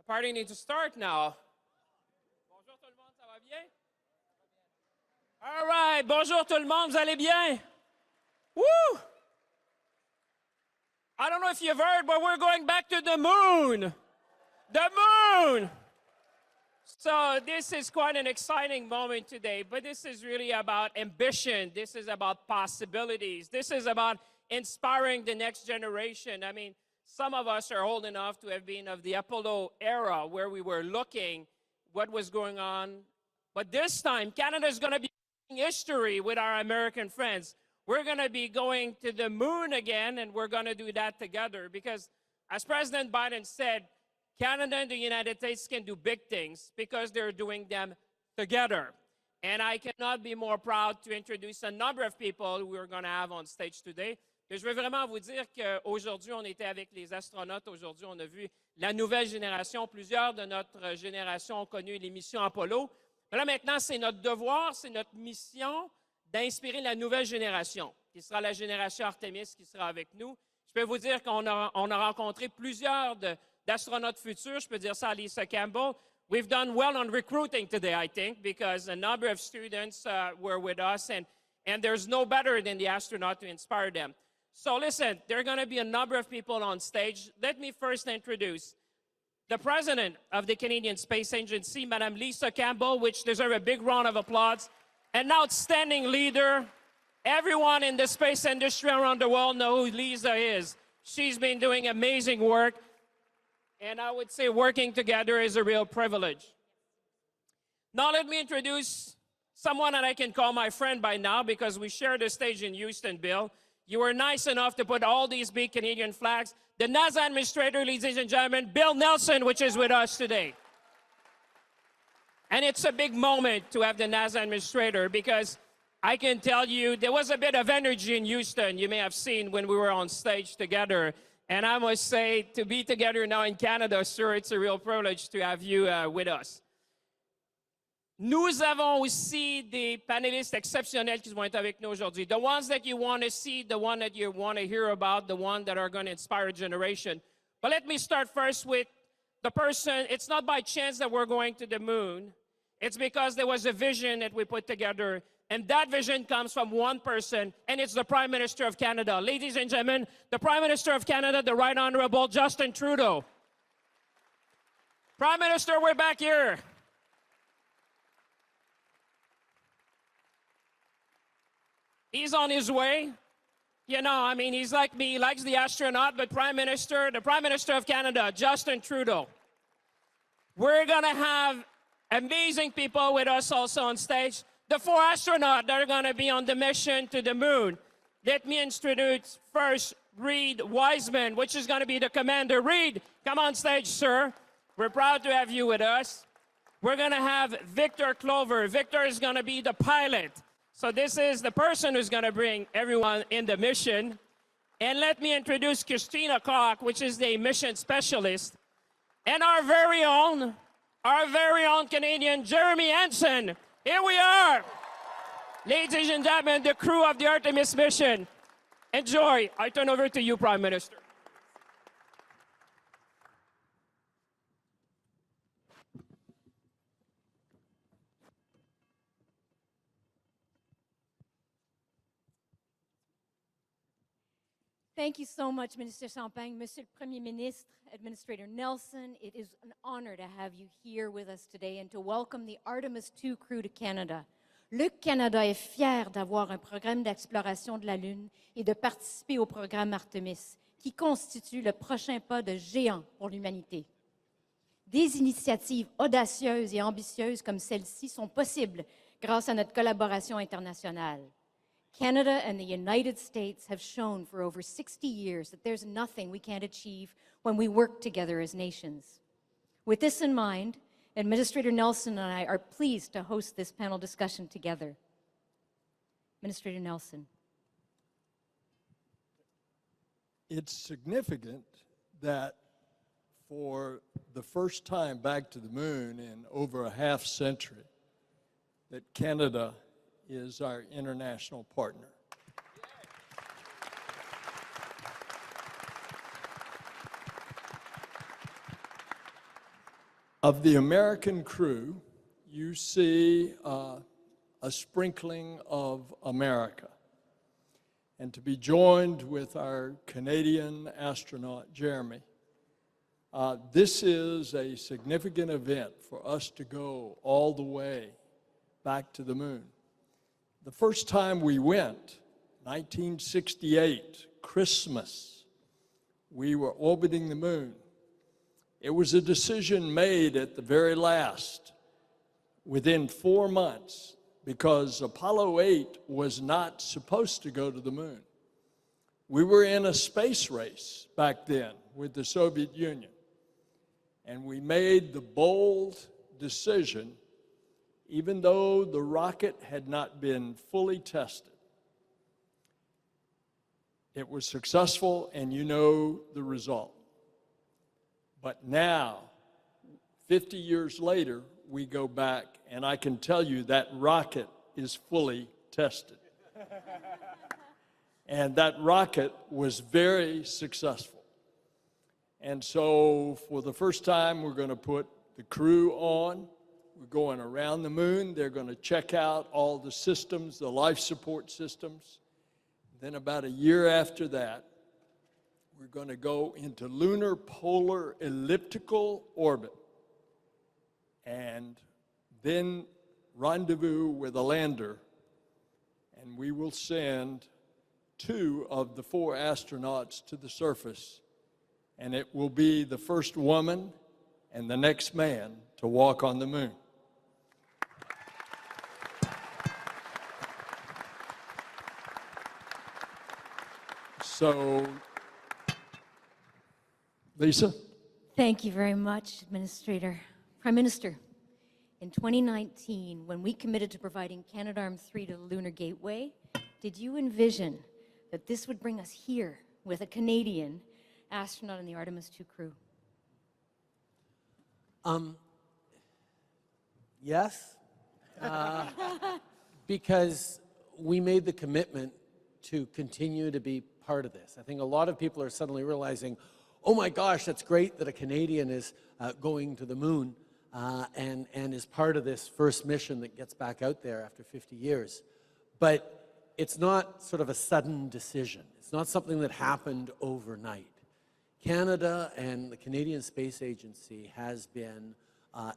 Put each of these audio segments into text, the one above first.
party needs to start now. Bonjour tout le monde, ça va bien? All right, bonjour tout le monde, vous allez bien? Woo! I don't know if you've heard, but we're going back to the moon. The moon! So this is quite an exciting moment today, but this is really about ambition. This is about possibilities. This is about inspiring the next generation. I mean, some of us are old enough to have been of the Apollo era where we were looking what was going on. But this time, Canada is going to be making history with our American friends. We're going to be going to the moon again, and we're going to do that together because, as President Biden said, Canada and the United States can do big things because they're doing them together. And I cannot be more proud to introduce a number of people we're going to have on stage today. Je veux vraiment vous dire qu'aujourd'hui, on était avec les astronautes. Aujourd'hui, on a vu la nouvelle génération. Plusieurs de notre génération ont connu les missions Apollo. Mais là, maintenant, c'est notre devoir, c'est notre mission d'inspirer la nouvelle génération, qui sera la génération Artemis, qui sera avec nous. Je peux vous dire qu'on a rencontré plusieurs d'astronautes futurs. Je peux dire ça à Lisa Campbell. We've done well on recruiting today, I think, because a number of students were with us, and there's no better than the astronaut to inspire them. So listen, there are going to be a number of people on stage. Let me first introduce the president of the Canadian Space Agency, Madame Lisa Campbell, which deserves a big round of applause. An outstanding leader. Everyone in the space industry around the world knows who Lisa is. She's been doing amazing work. And I would say working together is a real privilege. Now let me introduce someone that I can call my friend by now because we share the stage in Houston, Bill. You were nice enough to put all these big Canadian flags. The NASA Administrator, ladies and gentlemen, Bill Nelson, which is with us today. And it's a big moment to have the NASA Administrator because I can tell you there was a bit of energy in Houston, you may have seen when we were on stage together. And I must say, to be together now in Canada, sir, it's a real privilege to have you with us. Nous avons aussi des panélistes exceptionnels qui vont être avec nous aujourd'hui. The ones that you want to see, the one that you want to hear about, the one that are going to inspire a generation. But let me start first with the person. It's not by chance that we're going to the moon. It's because there was a vision that we put together. And that vision comes from one person, and it's the Prime Minister of Canada. Ladies and gentlemen, the Prime Minister of Canada, the Right Honorable Justin Trudeau. Prime Minister, we're back here. He's on his way. You know, I mean, he's like me. He likes the astronaut, but the Prime Minister of Canada, Justin Trudeau. We're going to have amazing people with us also on stage. The 4 astronauts that are going to be on the mission to the moon. Let me introduce first Reid Wiseman, which is going to be the commander. Reid, come on stage, sir. We're proud to have you with us. We're going to have Victor Clover. Victor is going to be the pilot. So this is the person who's going to bring everyone in the mission. And let me introduce Christina Koch, which is the mission specialist. And our very own Canadian Jeremy Hansen. Here we are. Ladies and gentlemen, the crew of the Artemis mission. Enjoy. I turn over to you, Prime Minister. Thank you so much, Minister Champagne. Monsieur le Premier Ministre, Administrator Nelson, it is an honor to have you here with us today and to welcome the Artemis II crew to Canada. Le Canada est fier d'avoir un programme d'exploration de la Lune et de participer au programme Artemis, qui constitue le prochain pas de géant pour l'humanité. Des initiatives audacieuses et ambitieuses comme celle-ci sont possibles grâce à notre collaboration internationale. Canada and the United States have shown for over 60 years that there's nothing we can't achieve when we work together as nations. With this in mind, Administrator Nelson and I are pleased to host this panel discussion together. Administrator Nelson. It's significant that for the first time back to the moon in over a half century, that Canada is our international partner. Of the American crew, you see a sprinkling of America. And to be joined with our Canadian astronaut, Jeremy, this is a significant event for us to go all the way back to the moon. The first time we went, 1968, Christmas, we were orbiting the moon. It was a decision made at the very last, within 4 months, because Apollo 8 was not supposed to go to the moon. We were in a space race back then with the Soviet Union, and we made the bold decision, even though the rocket had not been fully tested. It was successful, and you know the result. But now, 50 years later, we go back, and I can tell you that rocket is fully tested. And that rocket was very successful. And so for the first time, we're going to put the crew on. We're going around the moon. They're going to check out all the systems, the life support systems. Then about a year after that, we're going to go into lunar polar elliptical orbit and then rendezvous with a lander, and we will send 2 of the 4 astronauts to the surface, and it will be the first woman and the next man to walk on the moon. So, Lisa? Thank you very much, Administrator. Prime Minister, in 2019, when we committed to providing Canadarm3 to the Lunar Gateway, did you envision that this would bring us here with a Canadian astronaut in the Artemis II crew? Yes, because we made the commitment to continue to be part of this. I think a lot of people are suddenly realizing, oh my gosh, that's great that a Canadian is going to the moon and is part of this first mission that gets back out there after 50 years. But it's not sort of a sudden decision. It's not something that happened overnight. Canada and the Canadian Space Agency has been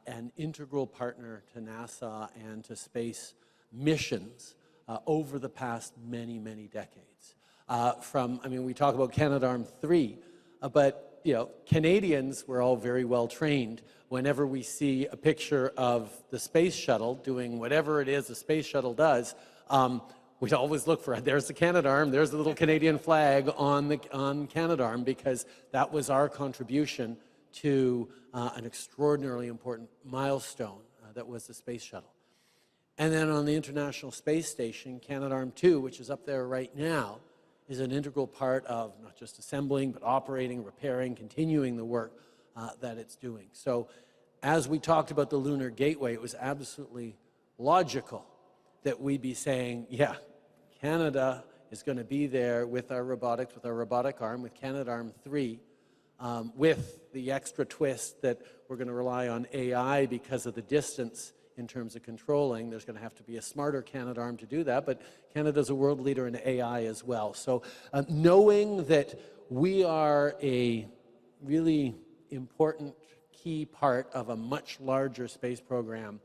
an integral partner to NASA and to space missions over the past many, many decades. We talk about Canadarm3, but Canadians were all very well trained. Whenever we see a picture of the space shuttle doing whatever it is a space shuttle does, we'd always look for, there's the Canadarm, there's the little Canadian flag on Canadarm, because that was our contribution to an extraordinarily important milestone that was the space shuttle. And then on the International Space Station, Canadarm2, which is up there right now, is an integral part of not just assembling, but operating, repairing, continuing the work that it's doing. So as we talked about the Lunar Gateway, it was absolutely logical that we be saying, yeah, Canada is going to be there with our robotics, with our robotic arm, with Canadarm3, with the extra twist that we're going to rely on AI because of the distance in terms of controlling. There's going to have to be a smarter Canadarm to do that, but Canada's a world leader in AI as well. So knowing that we are a really important key part of a much larger space program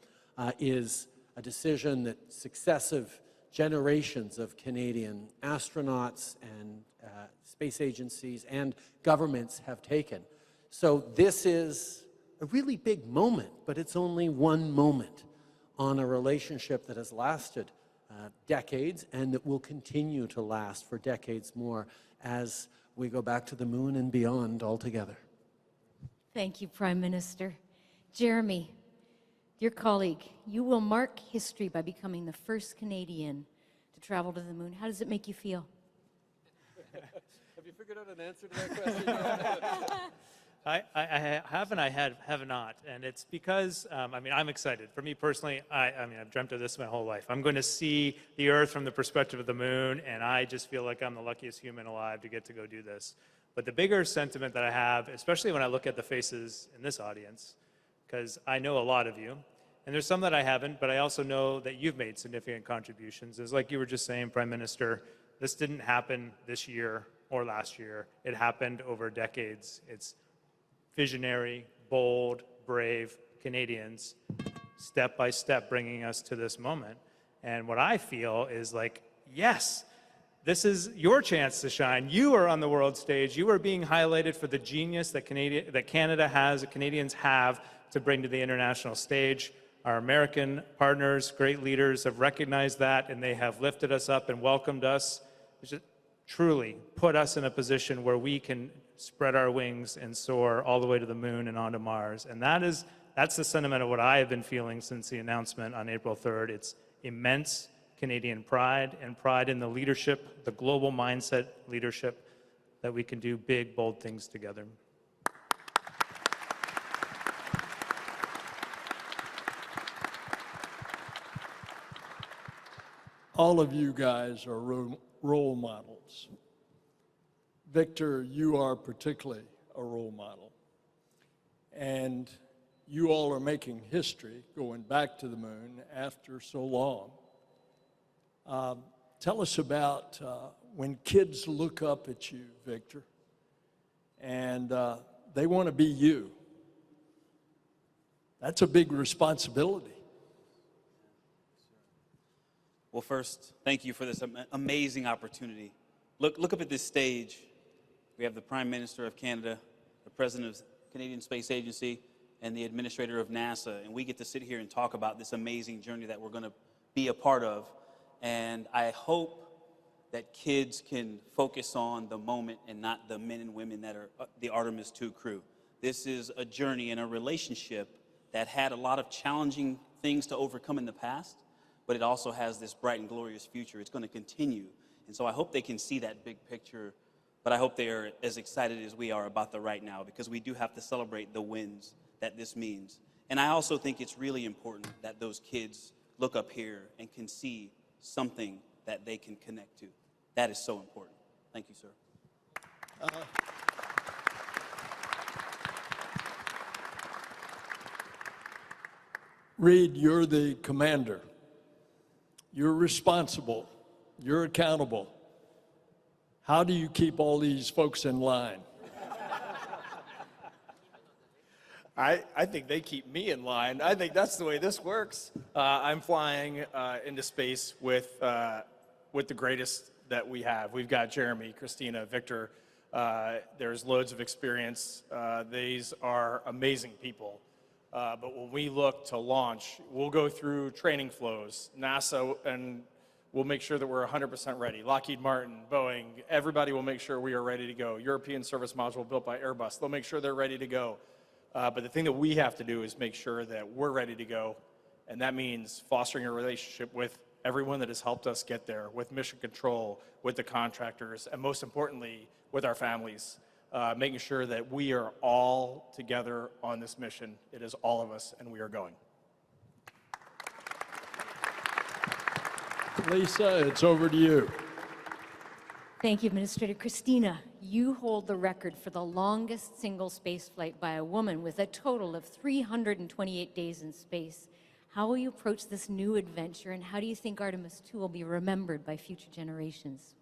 is a decision that successive generations of Canadian astronauts and space agencies and governments have taken. So this is a really big moment, but it's only one moment on a relationship that has lasted decades and that will continue to last for decades more as we go back to the moon and beyond altogether. Thank you, Prime Minister. Jeremy, dear colleague, you will mark history by becoming the first Canadian to travel to the moon. How does it make you feel? Have you figured out an answer to that question? I have and I have not, and it's because, I'm excited. For me personally, I've dreamt of this my whole life. I'm going to see the Earth from the perspective of the moon, and I just feel like I'm the luckiest human alive to get to go do this. But the bigger sentiment that I have, especially when I look at the faces in this audience, because I know a lot of you, and there's some that I haven't, but I also know that you've made significant contributions. It's like you were just saying, Prime Minister, this didn't happen this year or last year. It happened over decades. It's visionary, bold, brave Canadians, step by step, bringing us to this moment. And what I feel is like, yes, this is your chance to shine. You are on the world stage. You are being highlighted for the genius that Canada has, that Canadians have to bring to the international stage. Our American partners, great leaders, have recognized that, and they have lifted us up and welcomed us. It's just truly put us in a position where we can spread our wings and soar all the way to the moon and onto Mars. And that's the sentiment of what I have been feeling since the announcement on April 3rd. It's immense Canadian pride and pride in the leadership, the global mindset leadership, that we can do big, bold things together. All of you guys are role models. Victor, you are particularly a role model. And you all are making history going back to the moon after so long. Tell us about when kids look up at you, Victor, and they want to be you. That's a big responsibility. Well, first, thank you for this amazing opportunity. Look up at this stage. We have the Prime Minister of Canada, the President of the Canadian Space Agency, and the Administrator of NASA, and we get to sit here and talk about this amazing journey that we're going to be a part of. And I hope that kids can focus on the moment and not the men and women that are the Artemis II crew. This is a journey and a relationship that had a lot of challenging things to overcome in the past, but it also has this bright and glorious future. It's going to continue. And so I hope they can see that big picture, but I hope they are as excited as we are about the right now, because we do have to celebrate the wins that this means. And I also think it's really important that those kids look up here and can see something that they can connect to. That is so important. Thank you, sir. Reid, you're the commander. You're responsible. You're accountable. How do you keep all these folks in line? I think they keep me in line. I think that's the way this works. I'm flying into space with the greatest that we have. We've got Jeremy, Christina, Victor. There's loads of experience. These are amazing people. But when we look to launch, we'll go through training flows, NASA, and we'll make sure that we're 100% ready. Lockheed Martin, Boeing, everybody will make sure we are ready to go. European Service Module built by Airbus, they'll make sure they're ready to go. But the thing that we have to do is make sure that we're ready to go, and that means fostering a relationship with everyone that has helped us get there, with mission control, with the contractors, and most importantly, with our families. Making sure that we are all together on this mission. It is all of us, and we are going. Lisa, it's over to you. Thank you, Administrator. Christina, you hold the record for the longest single space flight by a woman with a total of 328 days in space. How will you approach this new adventure, and how do you think Artemis II will be remembered by future generations?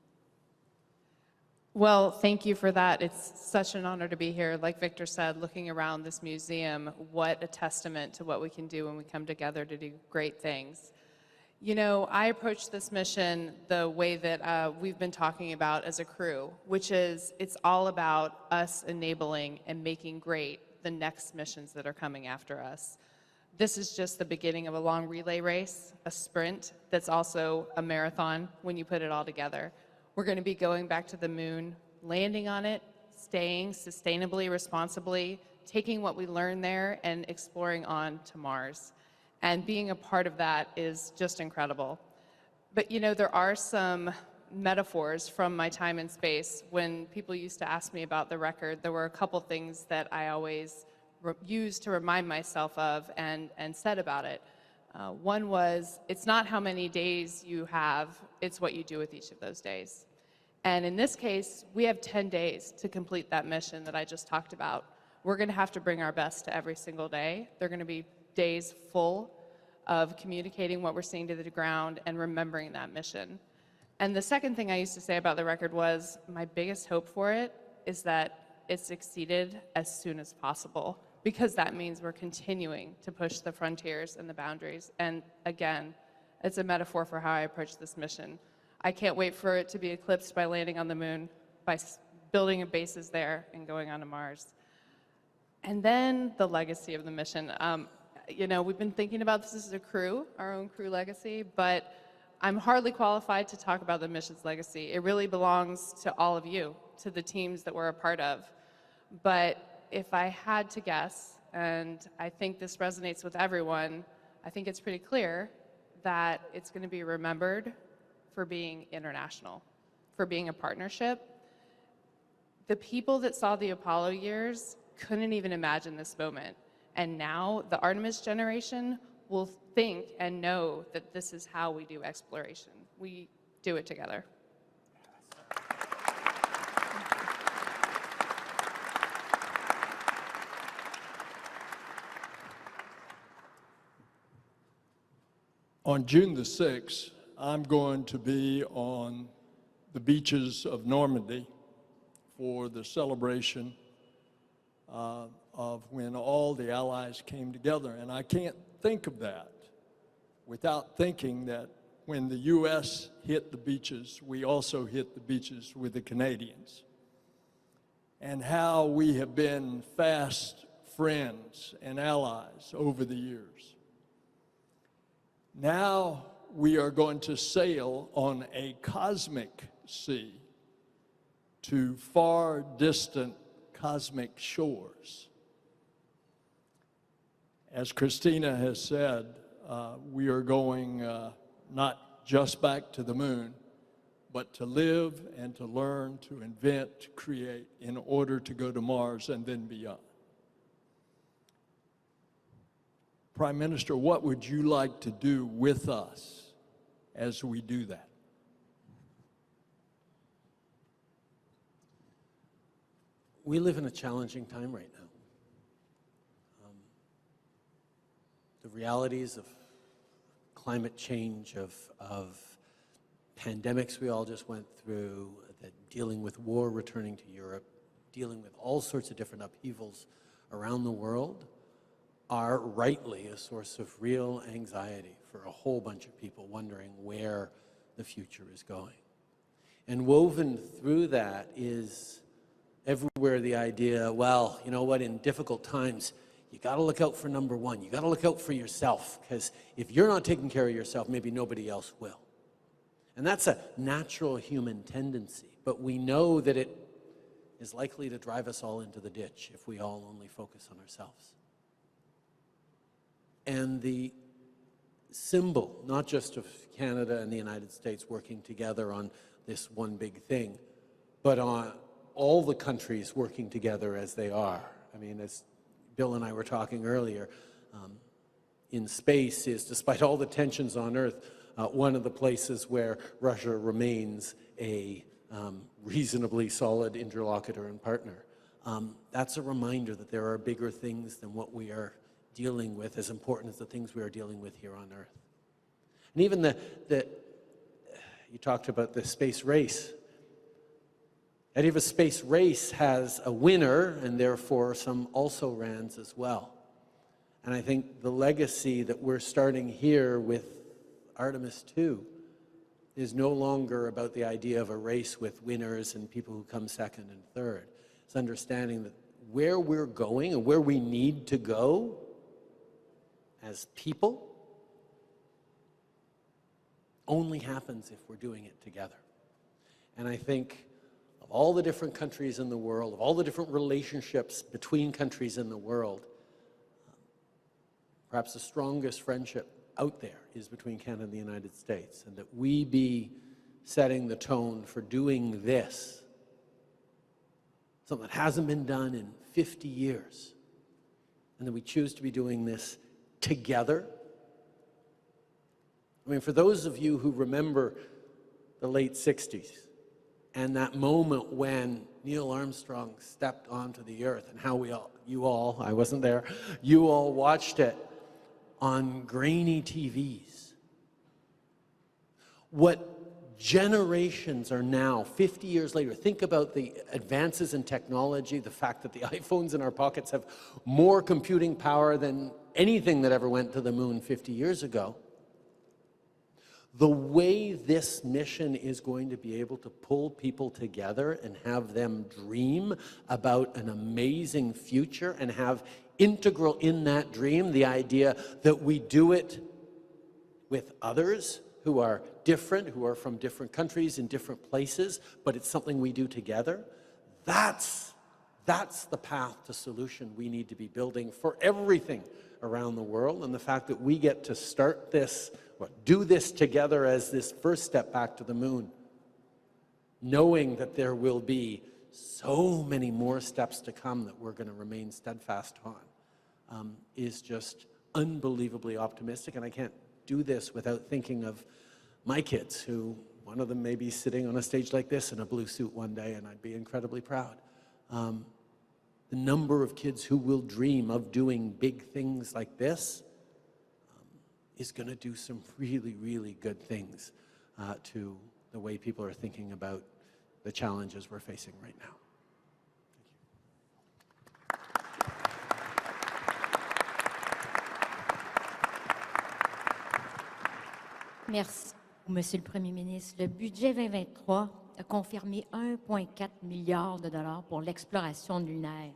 Well, thank you for that. It's such an honor to be here. Like Victor said, looking around this museum, what a testament to what we can do when we come together to do great things. You know, I approach this mission the way that we've been talking about as a crew, which is it's all about us enabling and making great the next missions that are coming after us. This is just the beginning of a long relay race, a sprint that's also a marathon when you put it all together. We're going to be going back to the moon, landing on it, staying sustainably, responsibly, taking what we learned there and exploring on to Mars. And being a part of that is just incredible. But you know, there are some metaphors from my time in space. When people used to ask me about the record, there were a couple things that I always used to remind myself of and said about it. One was, it's not how many days you have, it's what you do with each of those days. And in this case, we have 10 days to complete that mission that I just talked about. we're going to have to bring our best to every single day. They're going to be days full of communicating what we're seeing to the ground and remembering that mission. And the second thing I used to say about the record was my biggest hope for it is that it's exceeded as soon as possible, because that means we're continuing to push the frontiers and the boundaries. And again, it's a metaphor for how I approach this mission. I can't wait for it to be eclipsed by landing on the moon, by building bases there and going on to Mars. And then the legacy of the mission. You know, we've been thinking about this as a crew, our own crew legacy, but I'm hardly qualified to talk about the mission's legacy. It really belongs to all of you, to the teams that we're a part of. But if I had to guess, and I think this resonates with everyone, I think it's pretty clear that it's going to be remembered for being international, for being a partnership. The people that saw the Apollo years couldn't even imagine this moment. And now the Artemis generation will think and know that this is how we do exploration. We do it together. On June the 6th, I'm going to be on the beaches of Normandy for the celebration of when all the Allies came together. And I can't think of that without thinking that when the U.S. hit the beaches, we also hit the beaches with the Canadians. And how we have been fast friends and allies over the years. Now we are going to sail on a cosmic sea to far distant cosmic shores. As Christina has said, we are going not just back to the moon, but to live and to learn, to invent, to create in order to go to Mars and then beyond. Prime Minister, what would you like to do with us as we do that? We live in a challenging time right now. The realities of climate change, of pandemics we all just went through, that dealing with war returning to Europe, dealing with all sorts of different upheavals around the world, are rightly a source of real anxiety for a whole bunch of people wondering where the future is going. And woven through that is everywhere the idea, well, you know what, in difficult times, you got to look out for number one. You got to look out for yourself, because if you're not taking care of yourself, maybe nobody else will. And that's a natural human tendency, but we know that it is likely to drive us all into the ditch if we all only focus on ourselves. And the symbol, not just of Canada and the United States working together on this one big thing, but on all the countries working together as they are. I mean, as Bill and I were talking earlier, in space is, despite all the tensions on Earth, one of the places where Russia remains a reasonably solid interlocutor and partner. That's a reminder that there are bigger things than what we are dealing with, as important as the things we are dealing with here on Earth. And even you talked about the space race. The idea of a space race has a winner, and therefore some also-rans as well. And I think the legacy that we're starting here with Artemis II is no longer about the idea of a race with winners and people who come second and third. It's understanding that where we're going and where we need to go as people only happens if we're doing it together. And I think of all the different countries in the world, of all the different relationships between countries in the world, perhaps the strongest friendship out there is between Canada and the United States, and that we be setting the tone for doing this, something that hasn't been done in 50 years, and that we choose to be doing this together. I mean, for those of you who remember the late 60s and that moment when Neil Armstrong stepped onto the earth and how I wasn't there, you all watched it on grainy TVs. What generations are now, 50 years later, think about the advances in technology, the fact that the iPhones in our pockets have more computing power than anything that ever went to the moon 50 years ago. The way this mission is going to be able to pull people together and have them dream about an amazing future and have integral in that dream the idea that we do it with others who are different, who are from different countries in different places, but it's something we do together. That's the path to solution we need to be building for everything around the world. And the fact that we get to start this, or do this together as this first step back to the moon, knowing that there will be so many more steps to come that we're going to remain steadfast on, is just unbelievably optimistic. And I can't do this without thinking of my kids, who one of them may be sitting on a stage like this in a blue suit one day, and I'd be incredibly proud. The number of kids who will dream of doing big things like this is going to do some really, really good things to the way people are thinking about the challenges we're facing right now. Merci, Monsieur le Premier ministre. Le budget 2023 a confirmé 1,4 milliard de dollars pour l'exploration lunaire.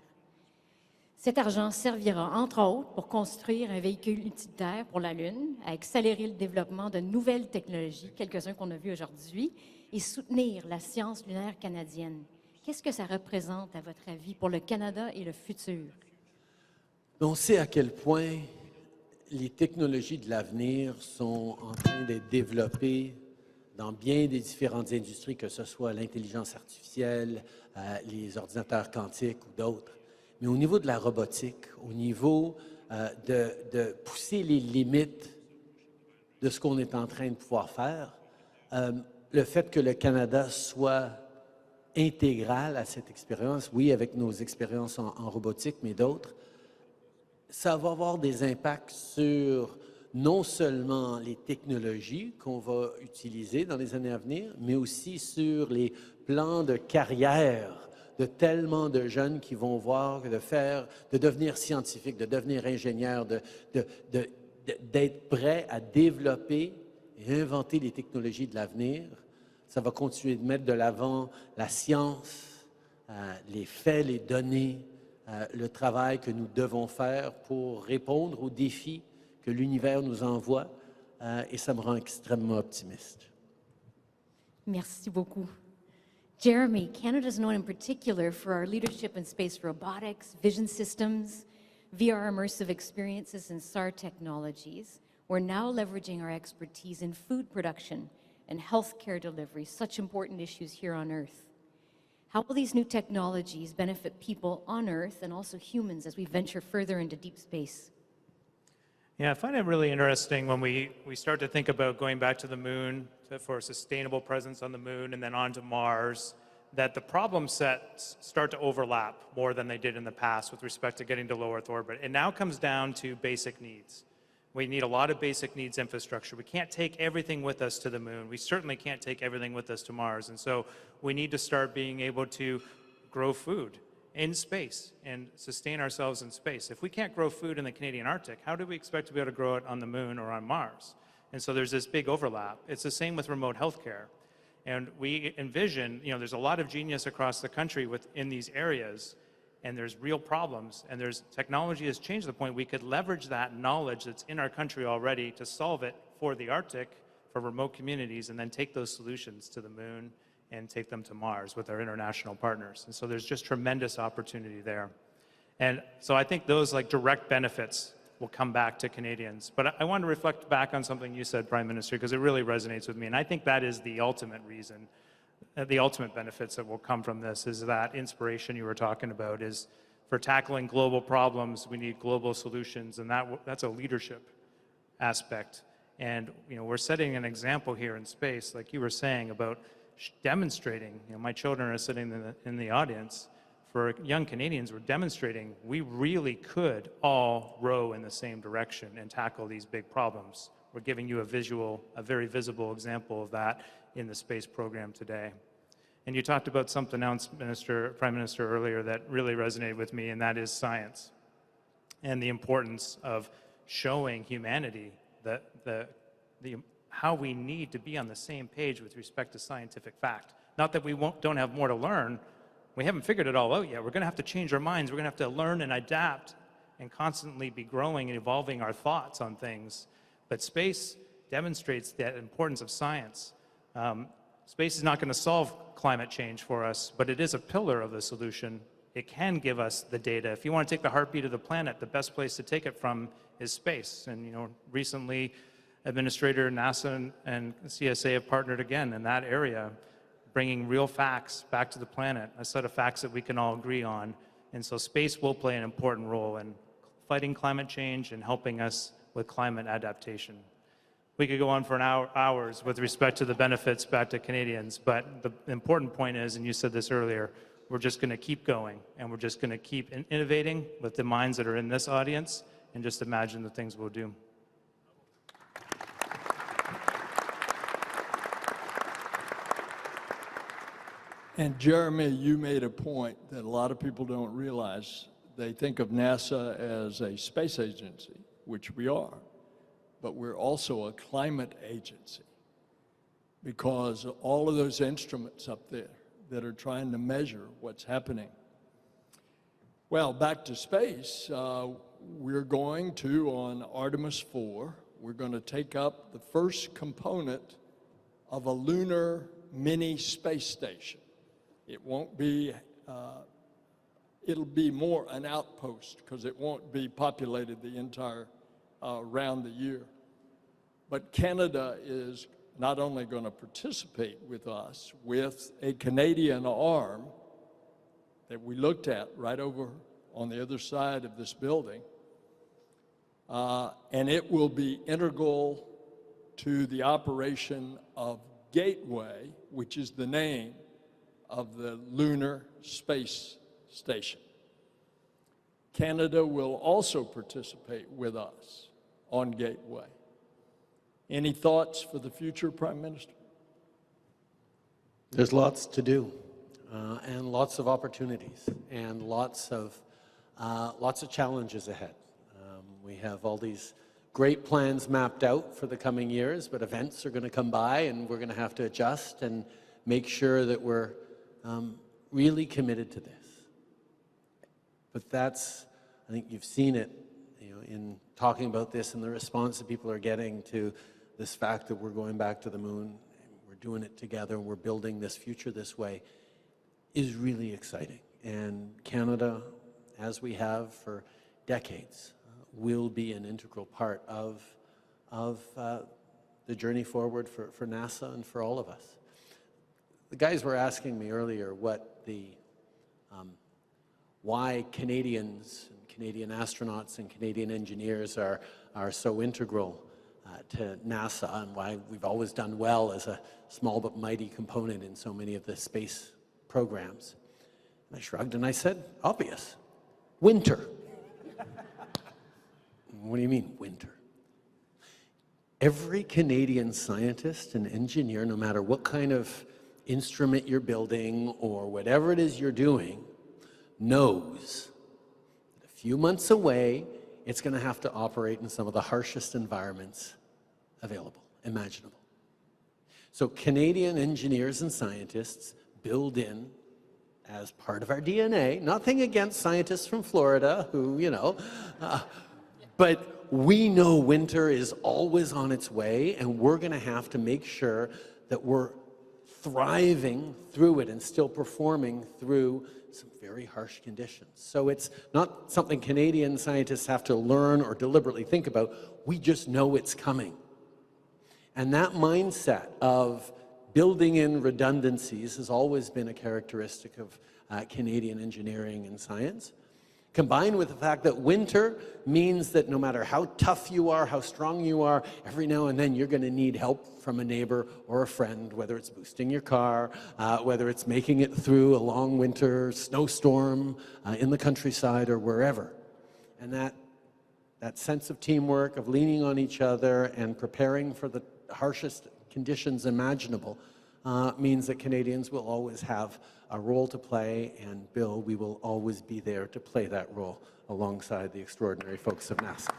Cet argent servira, entre autres, pour construire un véhicule utilitaire pour la Lune, à accélérer le développement de nouvelles technologies, quelques-uns qu'on a vus aujourd'hui, et soutenir la science lunaire canadienne. Qu'est-ce que ça représente, à votre avis, pour le Canada et le futur? On sait à quel point les technologies de l'avenir sont en train d'être développées dans bien des différentes industries, que ce soit l'intelligence artificielle, les ordinateurs quantiques ou d'autres. Mais au niveau de la robotique, au niveau de pousser les limites de ce qu'on est en train de pouvoir faire, le fait que le Canada soit intégral à cette expérience, oui, avec nos expériences en robotique, mais d'autres, ça va avoir des impacts sur non seulement les technologies qu'on va utiliser dans les années à venir, mais aussi sur les plans de carrière de tellement de jeunes qui vont voir de devenir scientifiques, de devenir ingénieurs, d'être prêts à développer et inventer les technologies de l'avenir. Ça va continuer de mettre de l'avant la science, les faits, les données, le travail que nous devons faire pour répondre aux défis que l'univers nous envoie, et ça me rend extrêmement optimiste. Merci beaucoup. Jeremy, Canada is known in particular for our leadership in space robotics, vision systems, VR immersive experiences, and SAR technologies. We're now leveraging our expertise in food production and healthcare delivery, such important issues here on Earth. How will these new technologies benefit people on Earth and also humans as we venture further into deep space? Yeah, I find it really interesting when we start to think about going back to the moon for a sustainable presence on the moon and then onto Mars, that the problem sets start to overlap more than they did in the past with respect to getting to low Earth orbit. It now comes down to basic needs. We need a lot of basic needs infrastructure. We can't take everything with us to the moon. We certainly can't take everything with us to Mars. And so we need to start being able to grow food in space and sustain ourselves in space. If we can't grow food in the Canadian Arctic, how do we expect to be able to grow it on the moon or on Mars? And so there's this big overlap. It's the same with remote healthcare. And we envision, there's a lot of genius across the country within these areas, and there's real problems, and technology has changed to the point we could leverage that knowledge that's in our country already to solve it for the Arctic, for remote communities, and then take those solutions to the moon and take them to Mars with our international partners. And so there's just tremendous opportunity there. And so I think those direct benefits will come back to Canadians. But I want to reflect back on something you said, Prime Minister, because it really resonates with me. And I think that is the ultimate reason, the ultimate benefits that will come from this is that inspiration you were talking about is for tackling global problems, we need global solutions, and that's a leadership aspect. And we're setting an example here in space, like you were saying, about demonstrating, my children are sitting in the audience, for young Canadians, we're demonstrating we really could all row in the same direction and tackle these big problems. We're giving you a very visible example of that in the space program today. And you talked about something else, Prime Minister, earlier that really resonated with me, and that is science and the importance of showing humanity how we need to be on the same page with respect to scientific fact. Not that we don't have more to learn. We haven't figured it all out yet. We're going to have to change our minds. We're going to have to learn and adapt and constantly be growing and evolving our thoughts on things. But space demonstrates that importance of science. Space is not going to solve climate change for us, but it is a pillar of the solution. It can give us the data. If you want to take the heartbeat of the planet, the best place to take it from is space. And recently, Administrator NASA and CSA have partnered again in that area, bringing real facts back to the planet, a set of facts that we can all agree on. And so space will play an important role in fighting climate change and helping us with climate adaptation. We could go on for hours with respect to the benefits back to Canadians, but the important point is, and you said this earlier, we're just going to keep going, and we're just going to keep innovating with the minds that are in this audience, and just imagine the things we'll do. And Jeremy, you made a point that a lot of people don't realize. They think of NASA as a space agency, which we are, but we're also a climate agency, because all of those instruments up there that are trying to measure what's happening. Well, back to space, we're going to, on Artemis II, we're going to take up the first component of a lunar mini space station. It won't be, it'll be more an outpost, because it won't be populated the entire round the year. But Canada is not only going to participate with us with a Canadian arm that we looked at right over on the other side of this building, and it will be integral to the operation of Gateway, which is the name of the lunar space station. Canada will also participate with us on Gateway. Any thoughts for the future, Prime Minister? There's lots to do, and lots of opportunities, and lots of challenges ahead. We have all these great plans mapped out for the coming years, but events are going to come by, and we're going to have to adjust and make sure that we're really committed to this. But that's, I think you've seen it, in talking about this and the response that people are getting to this fact that we're going back to the moon, and we're doing it together, and we're building this future this way, is really exciting. And Canada, as we have for decades, will be an integral part of the journey forward for NASA and for all of us. The guys were asking me earlier why Canadians, and Canadian astronauts and Canadian engineers are so integral to NASA, and why we've always done well as a small but mighty component in so many of the space programs. And I shrugged and I said, obvious, winter. What do you mean, winter? Every Canadian scientist and engineer, no matter what kind of instrument you're building or whatever it is you're doing, knows that a few months away, it's going to have to operate in some of the harshest environments available, imaginable. So Canadian engineers and scientists build in, as part of our DNA, nothing against scientists from Florida who, but we know winter is always on its way, and we're going to have to make sure that we're thriving through it and still performing through some very harsh conditions. So it's not something Canadian scientists have to learn or deliberately think about. We just know it's coming. And that mindset of building in redundancies has always been a characteristic of Canadian engineering and science, combined with the fact that winter means that no matter how tough you are, how strong you are, every now and then you're going to need help from a neighbor or a friend, whether it's boosting your car, whether it's making it through a long winter snowstorm in the countryside or wherever. And that sense of teamwork, of leaning on each other and preparing for the harshest conditions imaginable means that Canadians will always have a role to play, and Bill, we will always be there to play that role alongside the extraordinary folks of NASA.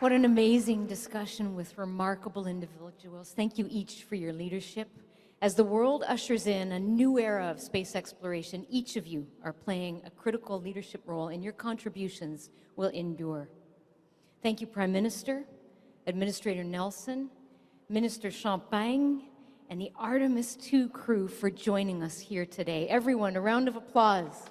What an amazing discussion with remarkable individuals. Thank you each for your leadership. As the world ushers in a new era of space exploration, each of you are playing a critical leadership role, and your contributions will endure. Thank you, Prime Minister, Administrator Nelson, Minister Champagne, and the Artemis II crew for joining us here today. Everyone, a round of applause.